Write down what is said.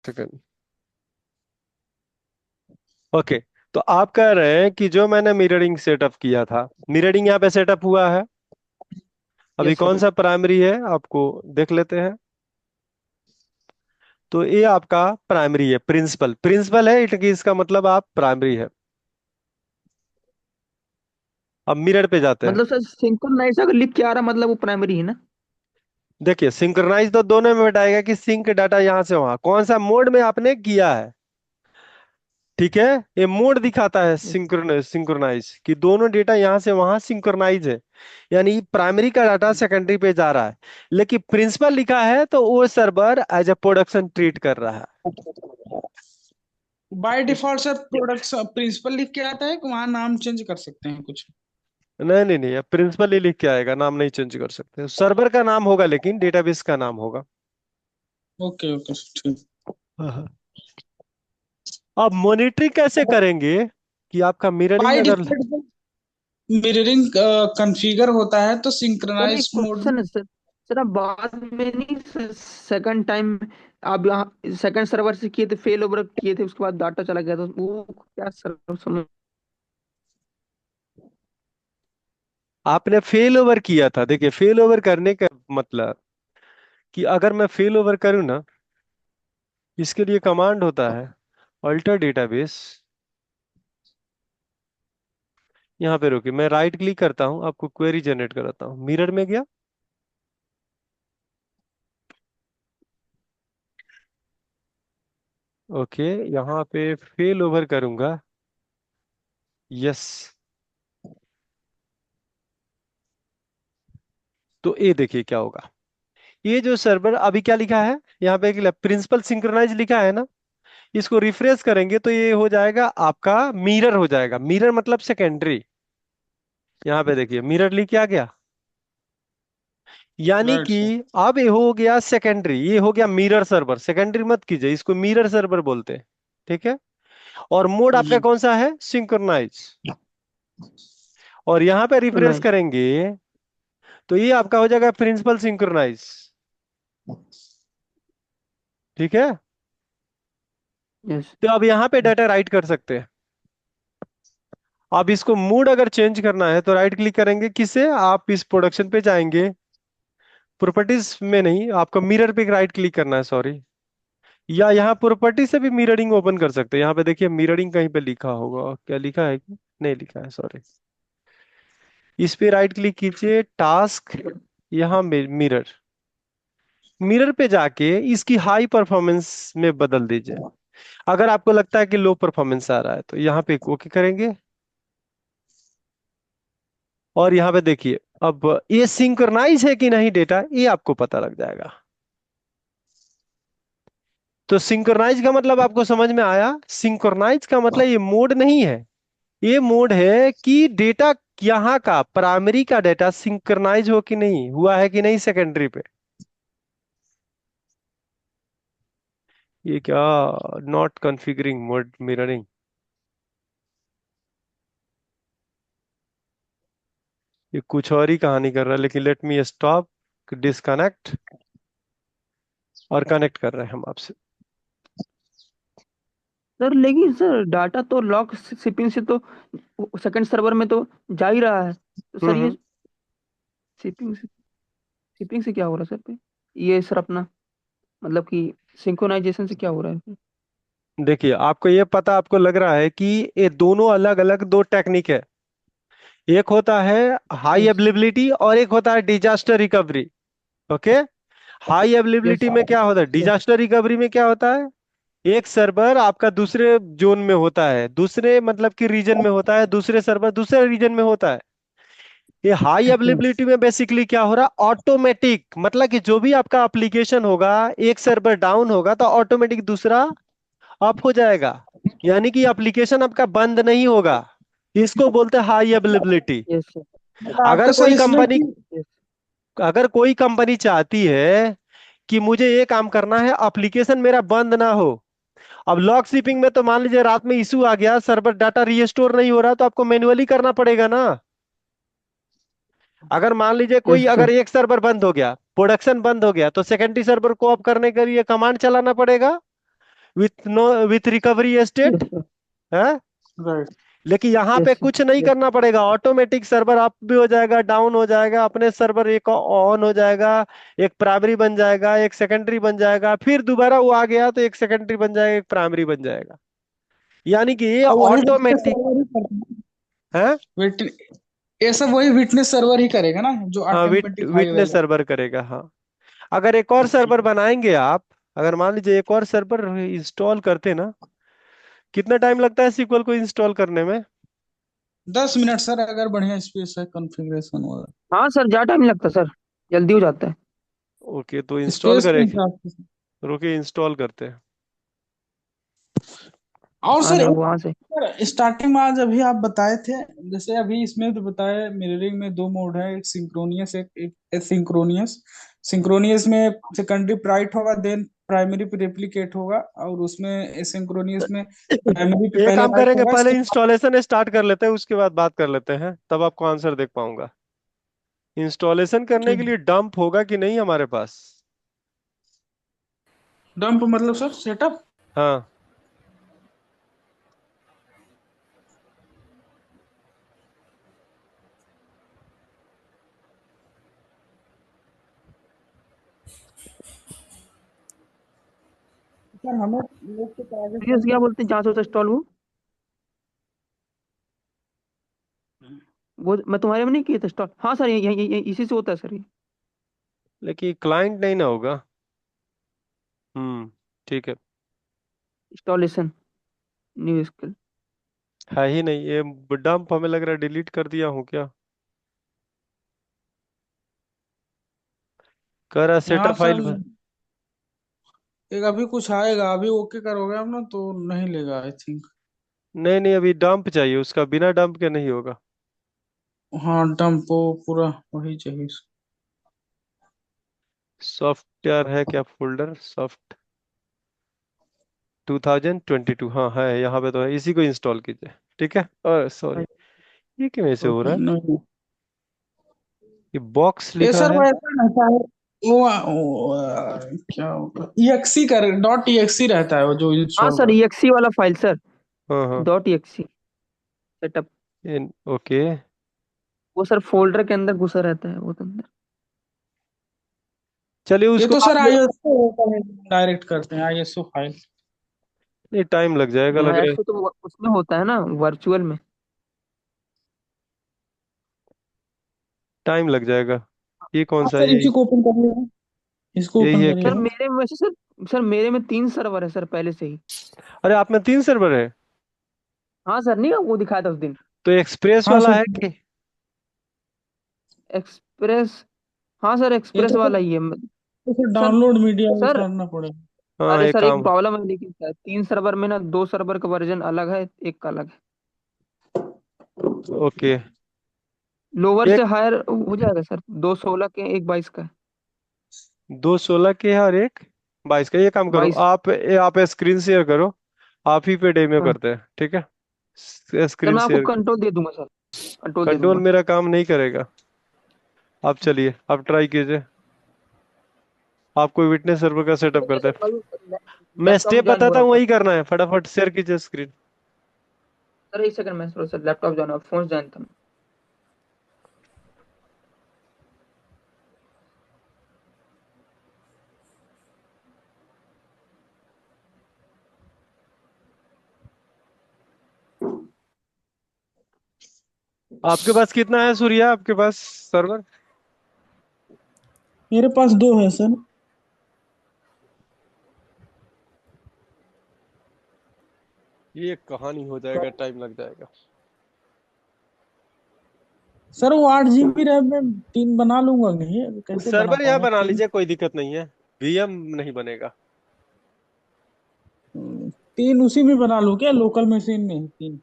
Second. Okay. तो आप कह रहे हैं कि जो मैंने मिररिंग सेटअप किया था, मिररिंग यहाँ पे सेटअप हुआ है। अभी यस कौन सर। सा प्राइमरी है आपको देख लेते हैं। तो ये आपका प्राइमरी है, प्रिंसिपल प्रिंसिपल है इट की, इसका मतलब आप प्राइमरी है। अब मिरर पे जाते हैं। मतलब सर सिंक्रोनाइज अगर लिख के आ रहा मतलब वो प्राइमरी है ना। देखिए सिंक्रोनाइज तो दोनों में बताएगा कि सिंक डाटा यहां से वहां कौन सा मोड में आपने किया है। ठीक है। ये मोड दिखाता है यस। सिंक्रोनाइज कि दोनों डेटा यहां से वहां सिंक्रोनाइज है। यानी प्राइमरी का डाटा सेकेंडरी पे जा रहा है। लेकिन प्रिंसिपल लिखा है तो वो server as a production treat कर रहा है। By default sir product principal लिख के आता है कि वहां नाम चेंज कर सकते हैं कुछ? नहीं नहीं नहीं, प्रिंसिपल ही लिख के आएगा, नाम नहीं चेंज कर सकते। सर्वर का नाम होगा लेकिन डेटाबेस का नाम होगा। ओके ओके ठीक। हाँ, हाँ। अब मॉनिटरिंग कैसे करेंगे कि आपका मिररिंग बाय अगर। डिफॉल्ट मिररिंग कॉन्फ़िगर होता है तो सर एक सिंक्रोनाइज मोड क्वेश्चन में। है सर। सर आप बाद में नहीं सेकंड टाइम आप यहाँ सेकंड सर्वर से किए थे, फेल ओवर किए थे, उसके बाद डाटा चला गया तो वो क्या सर समझ। आपने फेल ओवर किया था, देखिए फेल ओवर करने का मतलब कि अगर मैं फेल ओवर करूं ना, इसके लिए कमांड होता है अल्टर डेटाबेस। यहाँ पे रुकिए, मैं राइट क्लिक करता हूँ, आपको क्वेरी जनरेट कराता हूँ। मिरर में गया। ओके। यहाँ पे फेल ओवर करूंगा। यस। तो ये देखिए क्या होगा। ये जो सर्वर अभी क्या लिखा है, यहाँ पे प्रिंसिपल सिंक्रोनाइज लिखा है ना। इसको रिफ्रेश करेंगे तो ये हो जाएगा आपका मिरर हो जाएगा। मिरर मतलब सेकेंडरी। यहाँ पे देखिए मिरर लिख के आ गया। यानी राइट कि सर। अब ये हो गया सेकेंडरी, ये हो गया मिरर सर्वर। सेकेंडरी मत कीजिए इसको, मिरर सर्वर बोलते हैं। ठीक है। और मोड आपका जी। कौन सा है, सिंक्रोनाइज। और यहाँ पे रिफ्रेश नहीं। करेंगे तो ये आपका हो जाएगा प्रिंसिपल सिंक्रोनाइज। ठीक है। यस। तो अब यहाँ पे डाटा राइट कर सकते हैं। अब इसको मूड अगर चेंज करना है तो राइट क्लिक करेंगे, किसे आप इस प्रोडक्शन पे जाएंगे। प्रॉपर्टीज में नहीं, आपको मिरर पे राइट क्लिक करना है, सॉरी। या यहाँ प्रॉपर्टी से भी मिररिंग ओपन कर सकते हैं। यहाँ पे देखिए मिररिंग कहीं पे लिखा होगा, क्या लिखा है कि नहीं लिखा है, सॉरी। इस पे राइट क्लिक कीजिए, टास्क, यहाँ मिरर। मिरर पे जाके इसकी हाई परफॉर्मेंस में बदल दीजिए। अगर आपको लगता है कि लो परफॉर्मेंस आ रहा है तो यहाँ पे ओके करेंगे। और यहाँ पे देखिए अब ये सिंक्रोनाइज है कि नहीं डेटा, ये आपको पता लग जाएगा। तो सिंक्रोनाइज का मतलब आपको समझ में आया। सिंक्रोनाइज का मतलब ये मोड नहीं है। ये मोड है कि डेटा यहाँ का प्राइमरी का डेटा सिंक्रोनाइज हो कि नहीं हुआ है कि नहीं सेकेंडरी पे। ये क्या, नॉट कॉन्फ़िगरिंग मोड मिररिंग। ये कुछ और ही कहानी कर रहा है, लेकिन लेट मी स्टॉप, डिस्कनेक्ट, और कनेक्ट कर रहे हैं हम आपसे। सर लेकिन सर डाटा तो लॉक शिपिंग से तो सेकंड सर्वर में तो जा ही रहा है, तो सर ये हम्म। शिपिंग से शिपिंग से क्या हो रहा है सर पे, ये सर अपना मतलब कि सिंक्रोनाइजेशन से क्या हो रहा है। देखिए आपको ये पता, आपको लग रहा है कि ये दोनों अलग अलग दो टेक्निक है। एक होता है हाई यस। अवेलेबिलिटी और एक होता है disaster recovery. Okay. High yes. Availability में क्या होता है, डिजास्टर रिकवरी में क्या होता है, एक सर्वर आपका दूसरे जोन में होता है, दूसरे मतलब कि रीजन में होता है, दूसरे सर्वर दूसरे रीजन में होता है। ये हाई यस। अवेलेबिलिटी में बेसिकली क्या हो रहा है, ऑटोमेटिक मतलब कि जो भी आपका एप्लीकेशन होगा, एक सर्वर डाउन होगा तो ऑटोमेटिक दूसरा अप हो जाएगा। यानी कि एप्लीकेशन आपका बंद नहीं होगा। इसको बोलते हैं हाई अवेलेबिलिटी। Yes sir. अगर आपका सर कोई इसमें कंपनी यस। अगर कोई कंपनी चाहती है कि मुझे ये काम करना है, एप्लीकेशन मेरा बंद ना हो। अब लॉक शिपिंग में तो मान लीजिए रात में इशू आ गया, सर्वर डाटा रीस्टोर नहीं हो रहा, तो आपको मैन्युअली करना पड़ेगा ना। अगर मान लीजिए कोई यस सर। अगर एक सर्वर बंद हो गया, प्रोडक्शन बंद हो गया, तो सेकेंडरी सर्वर को ऑफ करने के लिए कमांड चलाना पड़ेगा। With know with recovery state yes है। राइट। लेकिन यहाँ पे यस कुछ नहीं यस। करना पड़ेगा, ऑटोमेटिक सर्वर अप भी हो जाएगा, डाउन हो जाएगा, अपने सर्वर एक ऑन हो जाएगा, एक प्राइमरी बन जाएगा, एक सेकेंडरी बन जाएगा, फिर दोबारा वो आ गया तो एक सेकेंडरी बन जाएगा, एक प्राइमरी बन जाएगा। यानी कि ये और वही विटनेस ऑटोमेटिक सर्वर ही करता है। है। ये सब वही विटनेस सर्वर ही करेगा ना, जो हाँ, automatic high witness available. Server करेगा, हाँ। अगर एक और सर्वर बनाएंगे आप, अगर मान लीजिए एक और सर्वर इंस्टॉल करते ना, कितना टाइम लगता है सीक्वल को इंस्टॉल करने में? 10 मिनट सर, अगर बढ़िया स्पेस है, कॉन्फ़िगरेशन होगा। हाँ सर, ज्यादा टाइम लगता है सर, जल्दी हो जाता है। ओके, तो इंस्टॉल स्पेस के करेंगे। हिसाब से। रुकिए, इंस्टॉल करते हैं। और हाँ सर सर, एक वहां से। सर, स्टार्टिंग में आज अभी आप बताए थे, जैसे अभी इसमें तो बताया मिररिंग में दो मोड है, एक सिंक्रोनियस, एक एसिंक्रोनियस। सिंक्रोनियस में सेकेंडरी ब्राइट होगा, देन प्राइमरी पे रेप्लिकेट होगा, और उसमें एसिंक्रोनियस में प्राइमरी पे ये पहले काम राइट करेंगे, होगा, पहले इसके बाद। इंस्टॉलेशन स्टार्ट कर लेते हैं, उसके बाद बात कर लेते हैं, तब आपको आंसर देख पाऊंगा। इंस्टॉलेशन करने के ठीक। लिए डंप होगा कि नहीं हमारे पास? डंप मतलब सर सेटअप। हाँ। सर हमें लोग के प्राइवेट सीरियस क्या बोलते हैं, जहाँ से इंस्टॉल हो? वो मैं तुम्हारे में नहीं किया था इंस्टॉल। हाँ सर, ये इसी से होता है सर ये। लेकिन क्लाइंट नहीं ना होगा। ठीक है। Installation, new skill. है ही नहीं ये। डंप हमें लग रहा है डिलीट कर दिया हूँ क्या। कह रहा हाँ सेटअप फाइल। सर, एक अभी कुछ आएगा, अभी ओके करोगे आप ना तो नहीं लेगा आई थिंक। नहीं नहीं, अभी डंप चाहिए उसका, बिना डंप के नहीं होगा। हाँ डंप वो पूरा वही चाहिए। सॉफ्टवेयर है क्या फोल्डर? सॉफ्ट 2022, हाँ है यहाँ पे तो है, इसी को इंस्टॉल कीजिए। ठीक है। सॉरी, ये क्यों ऐसे हो रहा है? नहीं, ये बॉक्स ये लिखा सर है। वो ऐसा रहता है। क्या होगा, ईएक्सी कर डॉट ईएक्सी रहता है वो जो हाँ इंस्टॉल सर, कर। EXE वाला फाइल सर, हाँ हाँ। Dot EXE setup. ओके। वो सर फोल्डर के अंदर घुसा रहता है वो तो अंदर। चलिए ये उसको तो आप सर आईएसओ डायरेक्ट करते हैं, आईएसओ फाइल। नहीं, टाइम लग जाएगा लग रहा है। ऐसे तो उसमें होता है ना, वर्चुअल में। टाइम लग जाएगा। ये कौन हाँ सा है? सर, यही इसी को ओपन करिए, इसको यही ओपन है सर क्या? करिए। मेरे में वैसे सर मेरे में 3 सर्वर है सर, पहले से ही। अरे आप में 3 सर्वर है? हाँ सर, नहीं वो दिखाया था उस दिन। तो एक्सप्रेस हाँ वाला सर, है कि? एक्सप्रेस। हाँ सर, ये एक्सप्रेस तो वाला सर, ही है। तो फिर सर डाउनलोड मीडिया वो सर करना पड़ेगा। हाँ, अरे एक सर, एक काम। प्रॉब्लम है, लेकिन सर 3 सर्वर में ना, 2 सर्वर का वर्जन अलग है, एक का अलग है। ओके। लोअर एक से हायर हो जाएगा सर, 216 के, एक 22 का है। 216 के है और एक 22 का। ये काम करो, 22। आप स्क्रीन शेयर करो। आप ही पे डेमो हाँ करते हैं, ठीक है। सर, स्क्रीन मैं आपको शेयर। कंट्रोल दे दूंगा सर, कंट्रोल दे कंट्रोल दूंगा। मेरा काम नहीं करेगा। आप चलिए, आप ट्राई कीजिए। आपको विटनेस सर्वर का सेटअप करते हैं। मैं लैपटॉप स्टेप ज्वाइन हो बताता रहा हूँ, था। वही करना है, फटाफट शेयर कीजिए स्क्रीन। सर एक सेकंड, मैं थोड़ा सा लैपटॉप ज्वाइन, फोन ज्वाइन था। आपके पास कितना है सूर्या, आपके पास सर्वर? मेरे पास दो है सर। ये कहानी हो जाएगा, टाइम लग जाएगा। सर वो 8 GB रैम में 3 बना लूंगा, नहीं कैसे बना सर्वर यहाँ पाऊंगा बना 3। लीजिए, कोई दिक्कत नहीं है। वीएम नहीं बनेगा। 3 उसी में बना लूं क्या, लोकल मशीन में ही 3?